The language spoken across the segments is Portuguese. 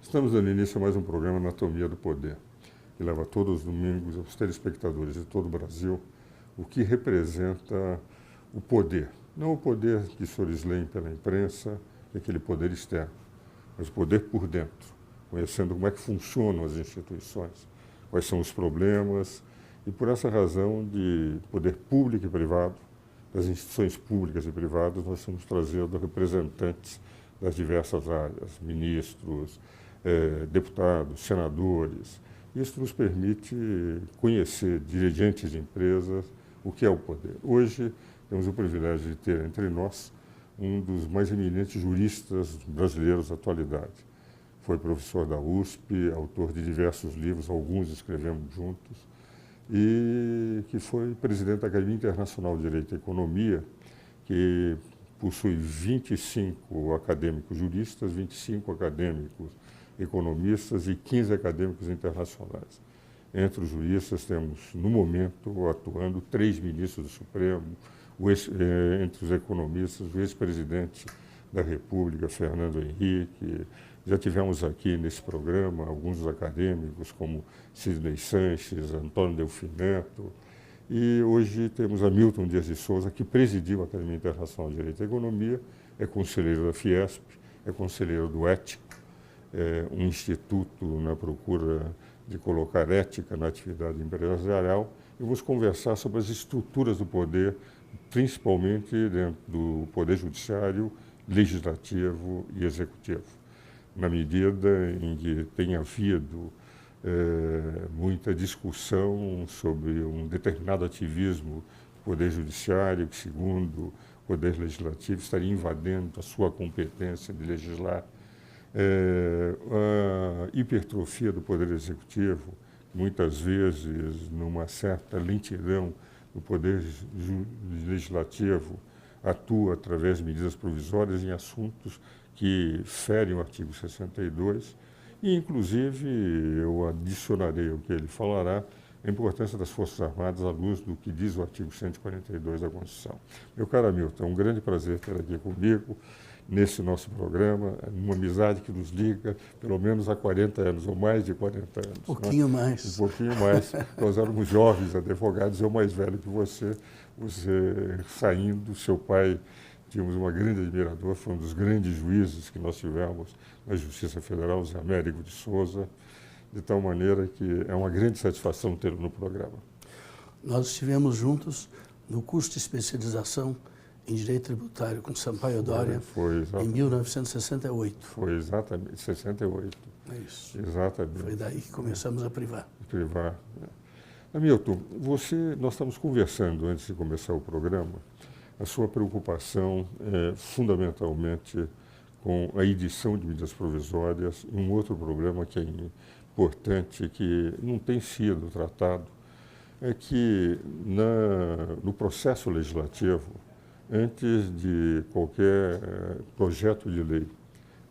Estamos dando início a mais um programa Anatomia do Poder, que leva todos os domingos aos telespectadores de todo o Brasil o que representa o poder. Não o poder que os senhores leem pela imprensa, que é aquele poder externo, mas o poder por dentro, conhecendo como é que funcionam as instituições, quais são os problemas, e por essa razão de poder público e privado, das instituições públicas e privadas, nós estamos trazendo representantes das diversas áreas, ministros, deputados, senadores. Isso nos permite conhecer dirigentes de empresas, o que é o poder. Hoje temos o privilégio de ter entre nós um dos mais eminentes juristas brasileiros da atualidade. Foi professor da USP, autor de diversos livros, alguns escrevemos juntos, e que foi presidente da Academia Internacional de Direito e Economia, que possui 25 acadêmicos juristas, 25 acadêmicos economistas e 15 acadêmicos internacionais. Entre os juristas temos, no momento, atuando 3 ministros do Supremo, entre os economistas, o ex-presidente da República, Fernando Henrique. Já tivemos aqui nesse programa alguns acadêmicos, como Sidney Sanches, Antônio Delfim Neto, e hoje temos Hamilton Dias de Souza, que presidiu a Academia Internacional de Direito e Economia, é conselheiro da Fiesp, é conselheiro do Ético, um instituto na procura de colocar ética na atividade empresarial, e vamos conversar sobre as estruturas do poder, principalmente dentro do poder judiciário, legislativo e executivo. Na medida em que tem havido muita discussão sobre um determinado ativismo do poder judiciário, que, segundo o poder legislativo, estaria invadindo a sua competência de legislar, a hipertrofia do poder executivo, muitas vezes numa certa lentidão do poder legislativo, atua através de medidas provisórias em assuntos que ferem o artigo 62, e inclusive eu adicionarei ao que ele falará a importância das Forças Armadas à luz do que diz o artigo 142 da Constituição. Meu caro Hamilton, é um grande prazer ter aqui comigo nesse nosso programa, uma amizade que nos liga pelo menos há 40 anos, ou mais de 40 anos. Um pouquinho mais. Um pouquinho mais. Nós éramos jovens advogados, eu mais velho que você saindo, seu pai, tínhamos uma grande admiradora, foi um dos grandes juízes que nós tivemos na Justiça Federal, Zé Américo de Souza, de tal maneira que é uma grande satisfação tê-lo no programa. Nós estivemos juntos no curso de especialização em Direito Tributário com Sampaio Dória em 1968. Foi exatamente, 68. É isso. Exatamente. Foi daí que começamos a privar. Privar. Hamilton, nós estamos conversando antes de começar o programa, a sua preocupação é fundamentalmente com a edição de medidas provisórias e um outro problema que é importante, que não tem sido tratado, é que no processo legislativo, antes de qualquer projeto de lei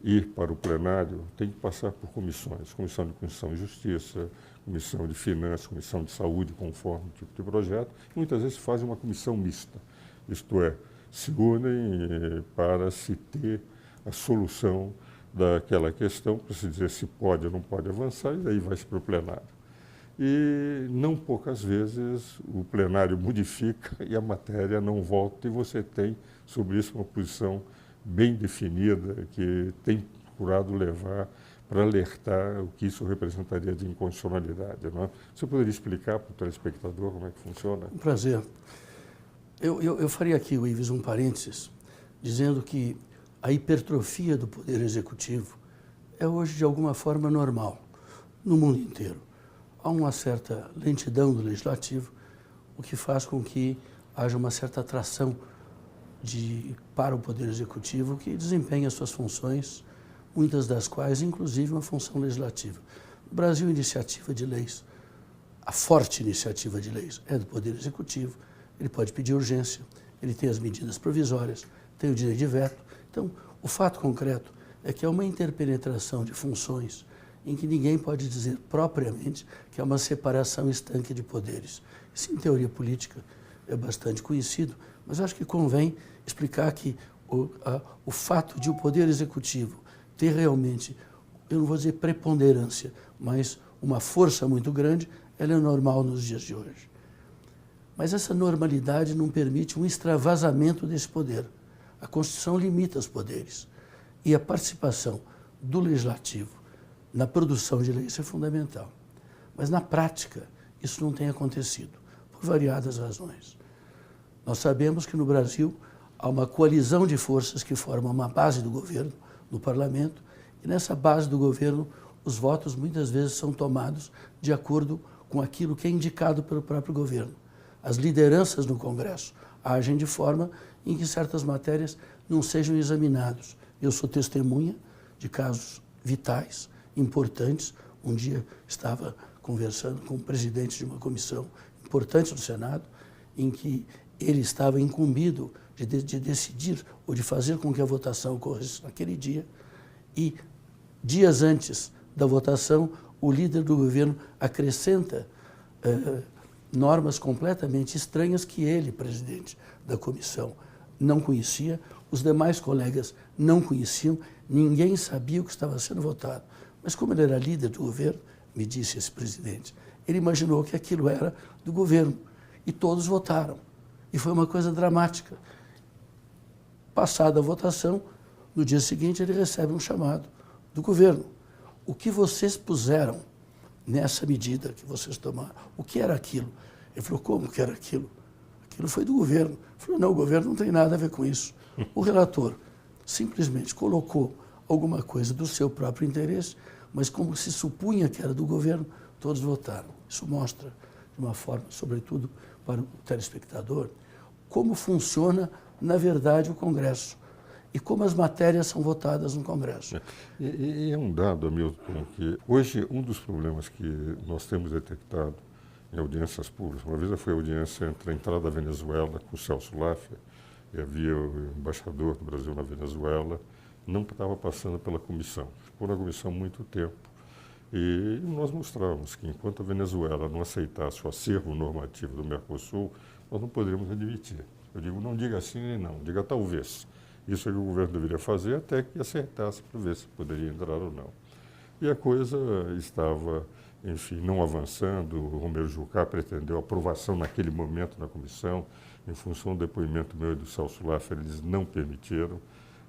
ir para o plenário, tem que passar por comissões, Comissão de Constituição e Justiça, Comissão de Finanças, Comissão de Saúde, conforme o tipo de projeto, e muitas vezes fazem uma comissão mista, isto é, se unem para se ter a solução daquela questão, para se dizer se pode ou não pode avançar, e daí vai-se para o plenário. E não poucas vezes o plenário modifica e a matéria não volta, e você tem sobre isso uma posição bem definida que tem procurado levar para alertar o que isso representaria de inconstitucionalidade, não é? Você poderia explicar para o telespectador como é que funciona? Um prazer. Eu faria aqui, Ives, um parênteses, dizendo que a hipertrofia do poder executivo é hoje de alguma forma normal no mundo inteiro. Há uma certa lentidão do legislativo, o que faz com que haja uma certa atração para o Poder Executivo, que desempenha as suas funções, muitas das quais, inclusive, uma função legislativa. No Brasil, a iniciativa de leis, a forte iniciativa de leis é do Poder Executivo, ele pode pedir urgência, ele tem as medidas provisórias, tem o direito de veto. Então, o fato concreto é que é uma interpenetração de funções em que ninguém pode dizer propriamente que é uma separação estanque de poderes. Isso, em teoria política, é bastante conhecido, mas acho que convém explicar que o fato de o Poder Executivo ter realmente eu não vou dizer preponderância, mas uma força muito grande, ela é normal nos dias de hoje. Mas essa normalidade não permite um extravasamento desse poder. A Constituição limita os poderes. E a participação do Legislativo na produção de leis é fundamental. Mas, na prática, isso não tem acontecido, por variadas razões. Nós sabemos que no Brasil há uma coalizão de forças que formam uma base do governo no parlamento, e nessa base do governo os votos muitas vezes são tomados de acordo com aquilo que é indicado pelo próprio governo. As lideranças no Congresso agem de forma em que certas matérias não sejam examinadas. Eu sou testemunha de casos vitais, importantes. Um dia estava conversando com o presidente de uma comissão importante do Senado, em que ele estava incumbido de decidir ou de fazer com que a votação ocorresse naquele dia, e dias antes da votação, o líder do governo acrescenta normas completamente estranhas que ele, presidente da comissão, não conhecia, os demais colegas não conheciam, ninguém sabia o que estava sendo votado. Mas como ele era líder do governo, me disse esse presidente, ele imaginou que aquilo era do governo e todos votaram. E foi uma coisa dramática. Passada a votação, no dia seguinte ele recebe um chamado do governo. O que vocês puseram nessa medida que vocês tomaram? O que era aquilo? Ele falou, como que era aquilo? Aquilo foi do governo. Ele falou, não, o governo não tem nada a ver com isso. O relator simplesmente colocou alguma coisa do seu próprio interesse, mas como se supunha que era do governo, todos votaram. Isso mostra, de uma forma, sobretudo para o telespectador, como funciona, na verdade, o Congresso e como as matérias são votadas no Congresso. E é um dado, Hamilton, que hoje um dos problemas que nós temos detectado em audiências públicas, uma vez foi a audiência entre a entrada da Venezuela com o Celso Laffer, e havia o embaixador do Brasil na Venezuela, não estava passando pela comissão. Ficou na comissão muito tempo. E nós mostramos que enquanto a Venezuela não aceitasse o acervo normativo do Mercosul, nós não poderíamos admitir. Eu digo, não diga sim nem não, diga talvez. Isso é que o governo deveria fazer até que acertasse para ver se poderia entrar ou não. E a coisa estava, enfim, não avançando. O Romero Jucá pretendeu aprovação naquele momento na comissão, em função do depoimento meu e do Celso Laffer, eles não permitiram.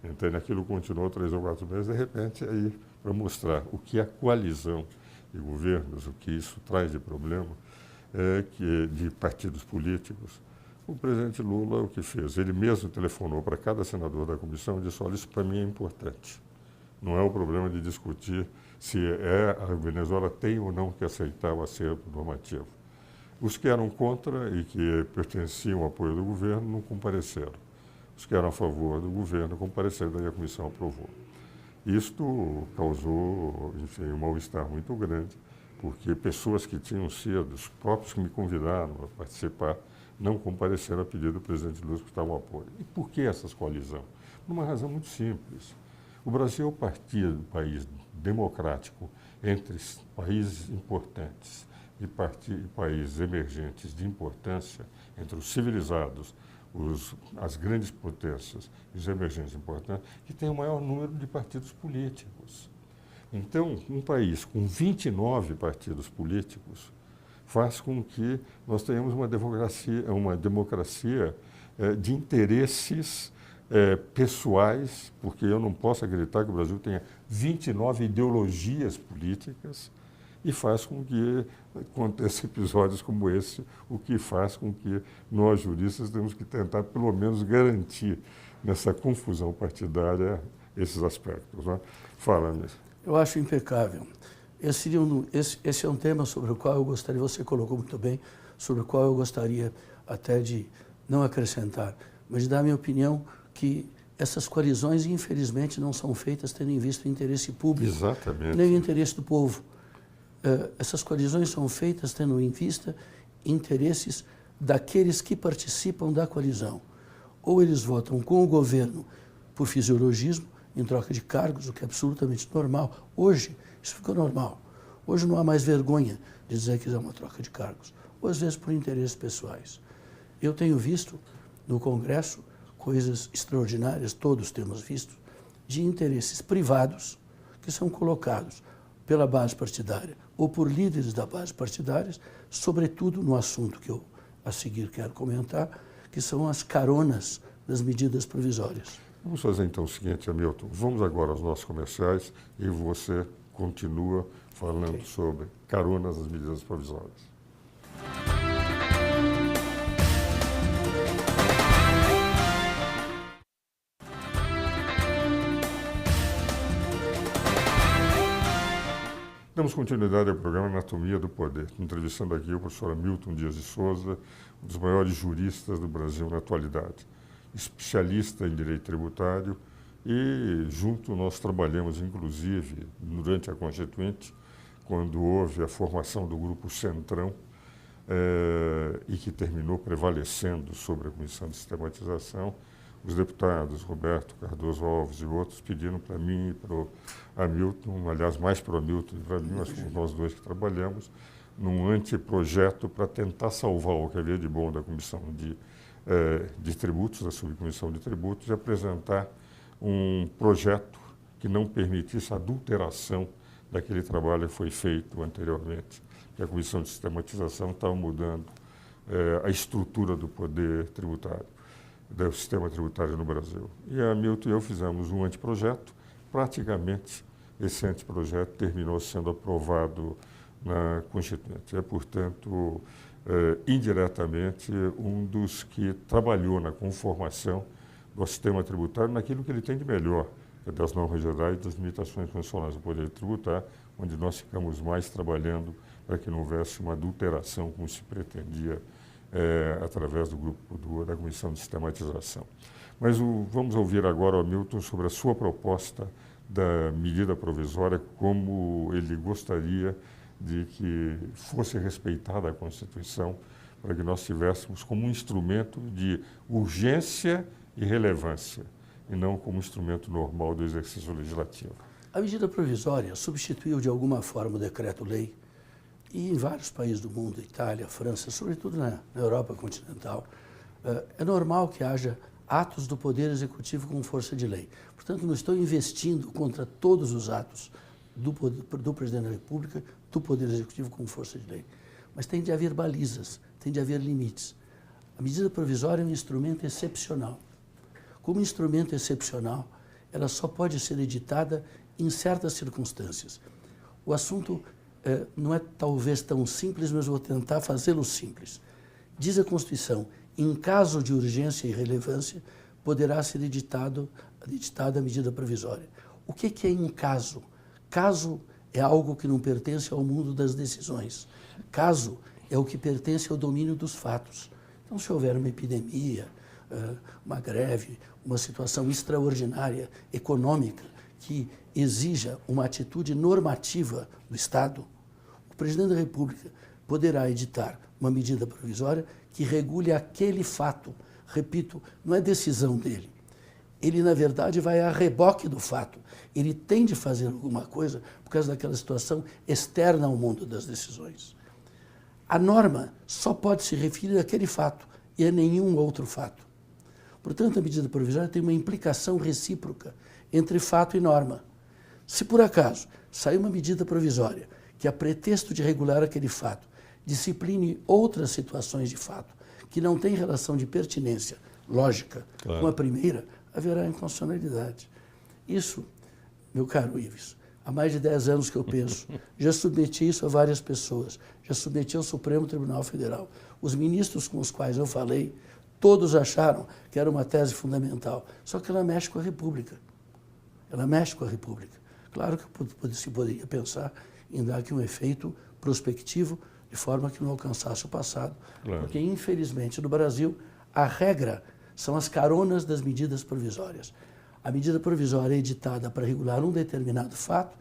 Então, aquilo continuou 3 ou 4 meses, de repente, aí, para mostrar o que é a coalizão de governos, o que isso traz de problema, de partidos políticos, o presidente Lula, o que fez? Ele mesmo telefonou para cada senador da comissão e disse, olha, isso para mim é importante. Não é o problema de discutir se a Venezuela tem ou não que aceitar o acervo normativo. Os que eram contra e que pertenciam ao apoio do governo não compareceram. Os que eram a favor do governo compareceram, daí a comissão aprovou. Isto causou, enfim, um mal-estar muito grande, porque pessoas que tinham sido, os próprios que me convidaram a participar, não compareceram a pedido do presidente Lula que estava o apoio. E por que essas coalizões? Por uma razão muito simples. O Brasil partia de um país democrático entre países importantes e países emergentes de importância, entre os civilizados, as grandes potências e os emergentes importantes, que tem o maior número de partidos políticos. Então, um país com 29 partidos políticos faz com que nós tenhamos uma democracia de interesses pessoais, porque eu não posso acreditar que o Brasil tenha 29 ideologias políticas, e faz com que aconteçam episódios como esse, o que faz com que nós, juristas, temos que tentar, pelo menos, garantir nessa confusão partidária esses aspectos. Né? Fala, Anitta. Eu acho impecável. Esse é um tema sobre o qual eu gostaria, você colocou muito bem, sobre o qual eu gostaria até de não acrescentar, mas de dar a minha opinião que essas coalizões, infelizmente, não são feitas tendo em vista o interesse público, exatamente, nem o interesse do povo. Essas coalizões são feitas tendo em vista interesses daqueles que participam da coalizão. Ou eles votam com o governo por fisiologismo, em troca de cargos, o que é absolutamente normal. Hoje, isso ficou normal. Hoje não há mais vergonha de dizer que é uma troca de cargos. Ou às vezes por interesses pessoais. Eu tenho visto no Congresso coisas extraordinárias, todos temos visto, de interesses privados, que são colocados pela base partidária ou por líderes da base partidária, sobretudo no assunto que eu a seguir quero comentar, que são as caronas das medidas provisórias. Vamos fazer então o seguinte, Hamilton, vamos agora aos nossos comerciais e você continua falando sobre caronas das medidas provisórias. Damos continuidade ao programa Anatomia do Poder, entrevistando aqui o professor Hamilton Dias de Souza, um dos maiores juristas do Brasil na atualidade, especialista em direito tributário e junto nós trabalhamos, inclusive, durante a Constituinte, quando houve a formação do Grupo Centrão e que terminou prevalecendo sobre a Comissão de Sistematização. Os deputados Roberto Cardoso Alves e outros pediram para mim e para o Hamilton, aliás, mais para o Hamilton e para mim, mas fomos nós dois que trabalhamos, num anteprojeto para tentar salvar o que havia de bom da Comissão de Tributos, da Subcomissão de Tributos, e apresentar um projeto que não permitisse a adulteração daquele trabalho que foi feito anteriormente, que a Comissão de Sistematização estava mudando a estrutura do poder tributário, do sistema tributário no Brasil. E a Hamilton e eu fizemos um anteprojeto, praticamente esse anteprojeto terminou sendo aprovado na Constituinte. É, portanto, indiretamente, um dos que trabalhou na conformação do sistema tributário naquilo que ele tem de melhor, que é das normas gerais e das limitações constitucionais do poder tributário, onde nós ficamos mais trabalhando para que não houvesse uma adulteração, como se pretendia através do grupo da Comissão de Sistematização. Mas vamos ouvir agora o Hamilton sobre a sua proposta da medida provisória, como ele gostaria de que fosse respeitada a Constituição, para que nós tivéssemos como um instrumento de urgência e relevância, e não como instrumento normal do exercício legislativo. A medida provisória substituiu de alguma forma o decreto-lei. E em vários países do mundo, Itália, França, sobretudo na Europa continental, é normal que haja atos do Poder Executivo com força de lei. Portanto, não estou investindo contra todos os atos do Presidente da República, do Poder Executivo com força de lei. Mas tem de haver balizas, tem de haver limites. A medida provisória é um instrumento excepcional. Como instrumento excepcional, ela só pode ser editada em certas circunstâncias. O assunto não é talvez tão simples, mas vou tentar fazê-lo simples. Diz a Constituição, em caso de urgência e relevância, poderá ser editada a medida provisória. O que é em caso? Caso é algo que não pertence ao mundo das decisões. Caso é o que pertence ao domínio dos fatos. Então, se houver uma epidemia, uma greve, uma situação extraordinária econômica que exija uma atitude normativa do Estado, o Presidente da República poderá editar uma medida provisória que regule aquele fato. Repito, não é decisão dele. Ele, na verdade, vai a reboque do fato. Ele tem de fazer alguma coisa por causa daquela situação externa ao mundo das decisões. A norma só pode se referir àquele fato e a nenhum outro fato. Portanto, a medida provisória tem uma implicação recíproca entre fato e norma. Se, por acaso, sair uma medida provisória que, a pretexto de regular aquele fato, discipline outras situações de fato que não têm relação de pertinência lógica com a primeira, haverá inconstitucionalidade. Isso, meu caro Ives, há mais de 10 anos que eu penso, já submeti isso a várias pessoas, já submeti ao Supremo Tribunal Federal. Os ministros com os quais eu falei, todos acharam que era uma tese fundamental, só que ela mexe com a República. Ela mexe com a República. Claro que se poderia pensar em dar aqui um efeito prospectivo, de forma que não alcançasse o passado. Claro. Porque, infelizmente, no Brasil, a regra são as caronas das medidas provisórias. A medida provisória é editada para regular um determinado fato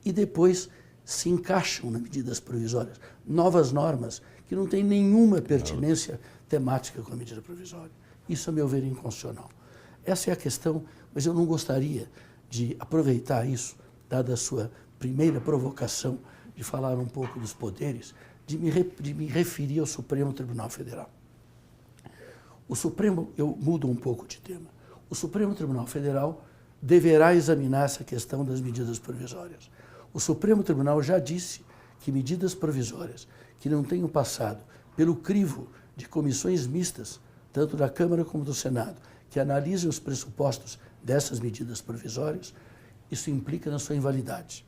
e depois se encaixam nas medidas provisórias novas normas que não têm nenhuma pertinência temática com a medida provisória. Isso, a meu ver, é inconstitucional. Essa é a questão, mas eu não gostaria de aproveitar isso, dada a sua primeira provocação de falar um pouco dos poderes, de me referir ao Supremo Tribunal Federal. O Supremo, eu mudo um pouco de tema. O Supremo Tribunal Federal deverá examinar essa questão das medidas provisórias. O Supremo Tribunal já disse que medidas provisórias que não tenham passado pelo crivo de comissões mistas, tanto da Câmara como do Senado, que analisem os pressupostos dessas medidas provisórias, isso implica na sua invalidade.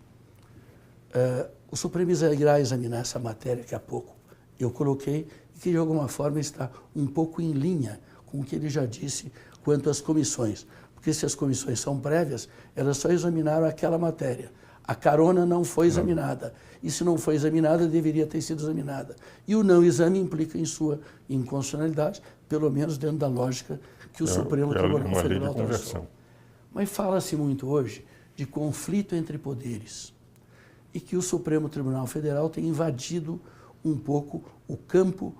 O Supremo irá examinar essa matéria que há pouco eu coloquei e que, de alguma forma, está um pouco em linha com o que ele já disse quanto às comissões. Porque se as comissões são prévias, elas só examinaram aquela matéria. A carona não foi examinada. E se não foi examinada, deveria ter sido examinada. E o não exame implica em sua inconstitucionalidade, pelo menos dentro da lógica que o Supremo Tribunal Federal traçou. Mas fala-se muito hoje de conflito entre poderes e que o Supremo Tribunal Federal tem invadido um pouco o campo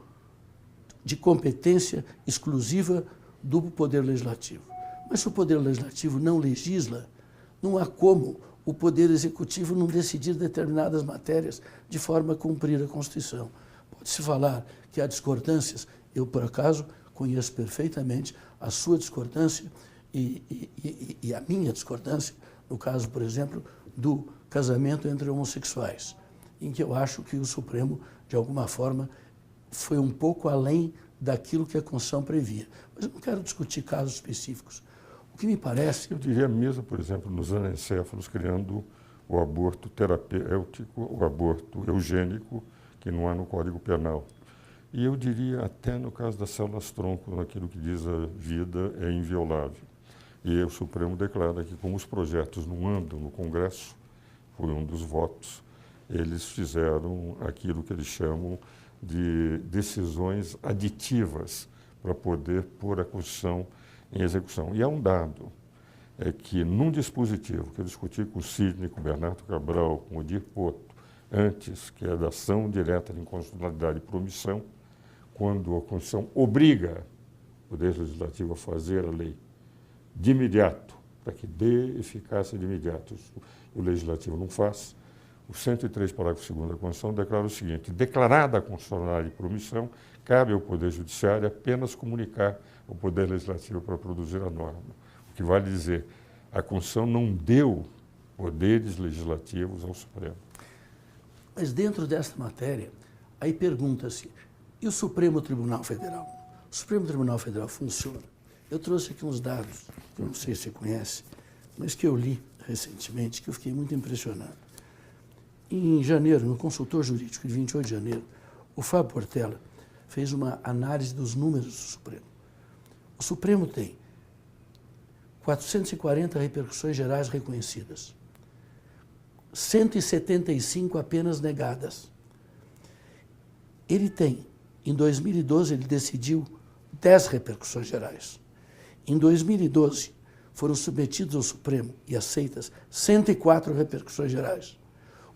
de competência exclusiva do Poder Legislativo. Mas se o Poder Legislativo não legisla, não há como o Poder Executivo não decidir determinadas matérias de forma a cumprir a Constituição. Pode-se falar que há discordâncias. Eu, por acaso, conheço perfeitamente a sua discordância e a minha discordância, no caso, por exemplo, do casamento entre homossexuais, em que eu acho que o Supremo, de alguma forma, foi um pouco além daquilo que a Constituição previa. Mas eu não quero discutir casos específicos. O que me parece... Eu diria mesmo, por exemplo, nos anencéfalos, criando o aborto terapêutico, o aborto eugênico, que não há no Código Penal. E eu diria até no caso das células-tronco, naquilo que diz a vida é inviolável. E o Supremo declara que, como os projetos não andam no Congresso, foi um dos votos, eles fizeram aquilo que eles chamam de decisões aditivas para poder pôr a Constituição em execução. E há um dado, é que num dispositivo que eu discuti com o Sidney, com o Bernardo Cabral, com o Odir Poto, antes, que é da ação direta de inconstitucionalidade e promissão, quando a Constituição obriga o Poder Legislativo a fazer a lei de imediato, para que dê eficácia de imediato, o Legislativo não faz, o 103, parágrafo 2º da Constituição declara o seguinte: declarada a constitucionalidade de promissão, cabe ao Poder Judiciário apenas comunicar ao Poder Legislativo para produzir a norma. O que vale dizer, a Constituição não deu poderes legislativos ao Supremo. Mas dentro desta matéria, aí pergunta-se, e o Supremo Tribunal Federal? O Supremo Tribunal Federal funciona? Eu trouxe aqui uns dados, que eu não sei se você conhece, mas que eu li recentemente, que eu fiquei muito impressionado. Em janeiro, no Consultor Jurídico, de 28 de janeiro, o Fábio Portela fez uma análise dos números do Supremo. O Supremo tem 440 repercussões gerais reconhecidas, 175 apenas negadas. Ele tem, em 2012, ele decidiu 10 repercussões gerais. Em 2012, foram submetidos ao Supremo e aceitas 104 repercussões gerais.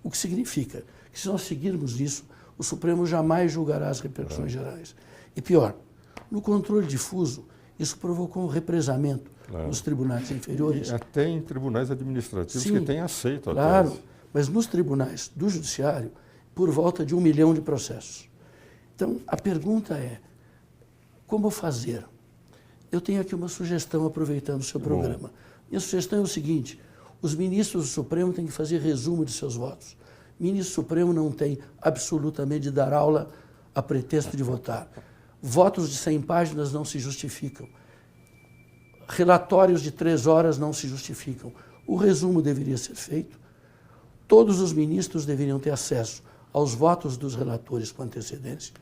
O que significa que, se nós seguirmos isso, o Supremo jamais julgará as repercussões gerais. E pior, no controle difuso, isso provocou um represamento nos tribunais inferiores. E até em tribunais administrativos. Sim, que têm aceito a claro, mas nos tribunais do Judiciário, por volta de 1 milhão de processos. Então, a pergunta é, como fazer? Eu tenho aqui uma sugestão, aproveitando o seu programa. Minha sugestão é o seguinte: os ministros do Supremo têm que fazer resumo de seus votos. O ministro Supremo não tem absolutamente de dar aula a pretexto de votar. Votos de 100 páginas não se justificam. Relatórios de 3 horas não se justificam. O resumo deveria ser feito. Todos os ministros deveriam ter acesso aos votos dos relatores com antecedência.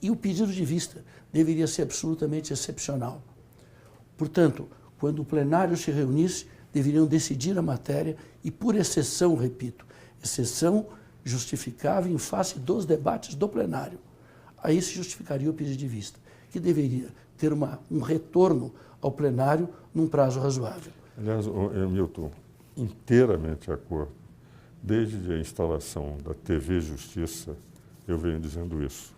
E o pedido de vista deveria ser absolutamente excepcional. Portanto, quando o plenário se reunisse, deveriam decidir a matéria e, por exceção, repito, exceção justificável em face dos debates do plenário. Aí se justificaria o pedido de vista, que deveria ter um retorno ao plenário num prazo razoável. Aliás, Milton, inteiramente de acordo. Desde a instalação da TV Justiça, eu venho dizendo isso.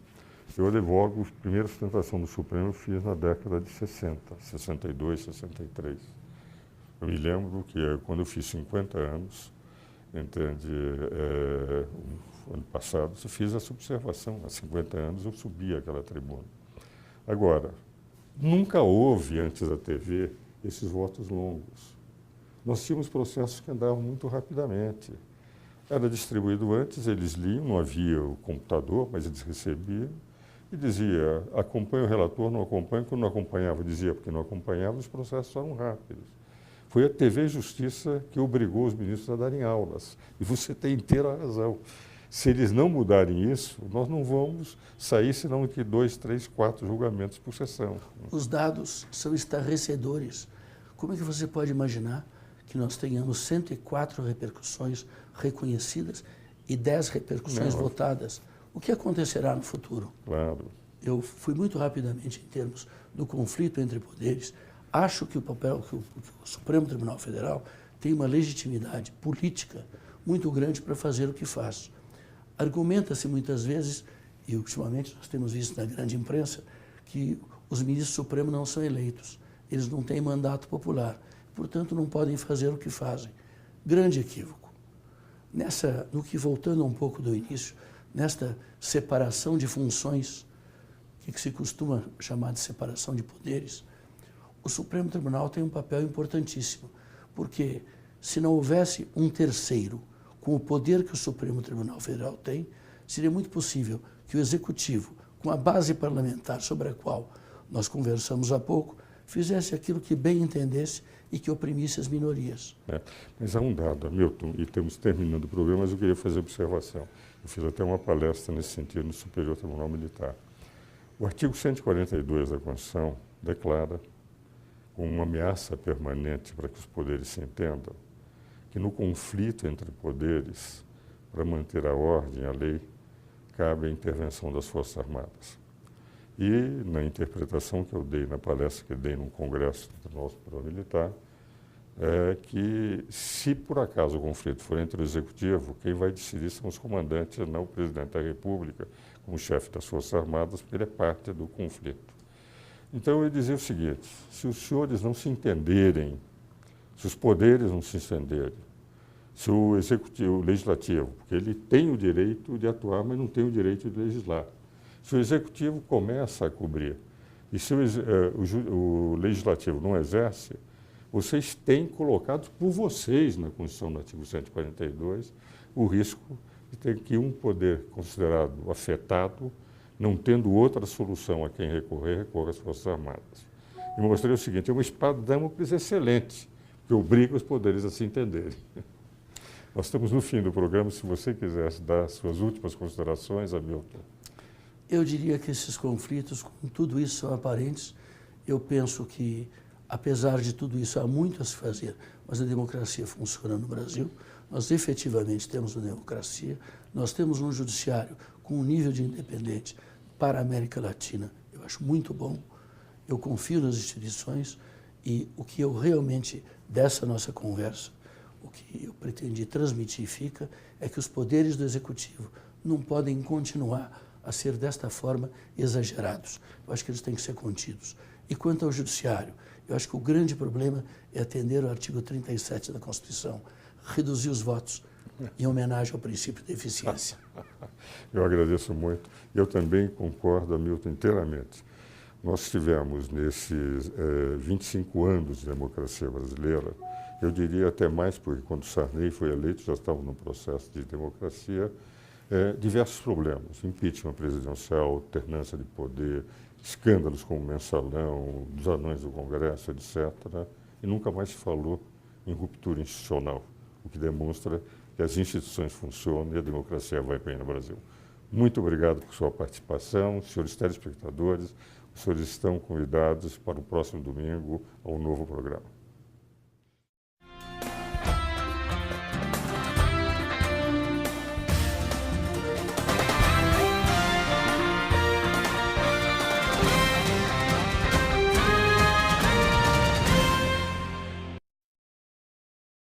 Eu advogo, a primeira sustentação do Supremo eu fiz na década de 60, 62, 63. Eu me lembro que quando eu fiz 50 anos, entende, ano passado, eu fiz essa observação. Há 50 anos eu subi àquela tribuna. Agora, nunca houve, antes da TV, esses votos longos. nós tínhamos processos que andavam muito rapidamente. Era distribuído antes, eles liam, não havia o computador, mas eles recebiam e dizia, acompanha o relator, não acompanha. Quando não acompanhava, dizia porque não acompanhava, os processos eram rápidos. Foi a TV Justiça que obrigou os ministros a darem aulas. E você tem inteira razão. Se eles não mudarem isso, nós não vamos sair senão de 2, 3, 4 julgamentos por sessão. Os dados são estarrecedores. Como é que você pode imaginar que nós tenhamos 104 repercussões reconhecidas e 10 repercussões votadas? O que acontecerá no futuro? Claro. Eu fui muito rapidamente em termos do conflito entre poderes. Acho que o Supremo Tribunal Federal tem uma legitimidade política muito grande para fazer o que faz. Argumenta-se muitas vezes, e ultimamente nós temos visto na grande imprensa, que os ministros supremos não são eleitos. Eles não têm mandato popular, portanto não podem fazer o que fazem. Grande equívoco. Voltando um pouco do início, nesta separação de funções, que se costuma chamar de separação de poderes, o Supremo Tribunal tem um papel importantíssimo, porque se não houvesse um terceiro com o poder que o Supremo Tribunal Federal tem, seria muito possível que o Executivo, com a base parlamentar sobre a qual nós conversamos há pouco, fizesse aquilo que bem entendesse e que oprimisse as minorias. Mas há um dado, Hamilton, e estamos terminando o programa, mas eu queria fazer observação. Eu fiz até uma palestra nesse sentido no Superior Tribunal Militar. O artigo 142 da Constituição declara, com uma ameaça permanente para que os poderes se entendam, que no conflito entre poderes, para manter a ordem, a lei, cabe a intervenção das Forças Armadas. E na interpretação que eu dei, na palestra que eu dei no Congresso do Tribunal Superior Militar, é que se por acaso o conflito for entre o Executivo, quem vai decidir são os comandantes, não o Presidente da República, como chefe das Forças Armadas, porque ele é parte do conflito. Então eu ia dizer o seguinte, se os senhores não se entenderem, se os poderes não se entenderem, se o Executivo, o Legislativo, porque ele tem o direito de atuar, mas não tem o direito de legislar. Se o Executivo começa a cobrir e se o Legislativo não exerce, vocês têm colocado por vocês na Constituição, no artigo 142, o risco de ter que um poder considerado afetado, não tendo outra solução a quem recorrer, recorra às Forças Armadas. E mostrei o seguinte, é uma espada de Damocles excelente, que obriga os poderes a se entenderem. Nós estamos no fim do programa, se você quisesse dar suas últimas considerações, Hamilton. Eu diria que esses conflitos, com tudo isso, são aparentes. Eu penso que, apesar de tudo isso, há muito a se fazer, mas a democracia funciona no Brasil. Nós efetivamente temos uma democracia, nós temos um judiciário com um nível de independente para a América Latina, eu acho muito bom. Eu confio nas instituições e o que eu realmente, dessa nossa conversa, o que eu pretendi transmitir fica é que os poderes do Executivo não podem continuar a ser desta forma exagerados. Eu acho que eles têm que ser contidos. E quanto ao Judiciário, eu acho que o grande problema é atender ao artigo 37 da Constituição, reduzir os votos em homenagem ao princípio da eficiência. Eu agradeço muito. Eu também concordo, Hamilton, inteiramente. Nós tivemos, nesses 25 anos de democracia brasileira, eu diria até mais, porque quando Sarney foi eleito, já estava no processo de democracia, diversos problemas, impeachment presidencial, alternância de poder, escândalos como o Mensalão, dos anões do Congresso, etc. E nunca mais se falou em ruptura institucional, o que demonstra que as instituições funcionam e a democracia vai bem no Brasil. Muito obrigado por sua participação, senhores telespectadores, os senhores estão convidados para o próximo domingo ao novo programa.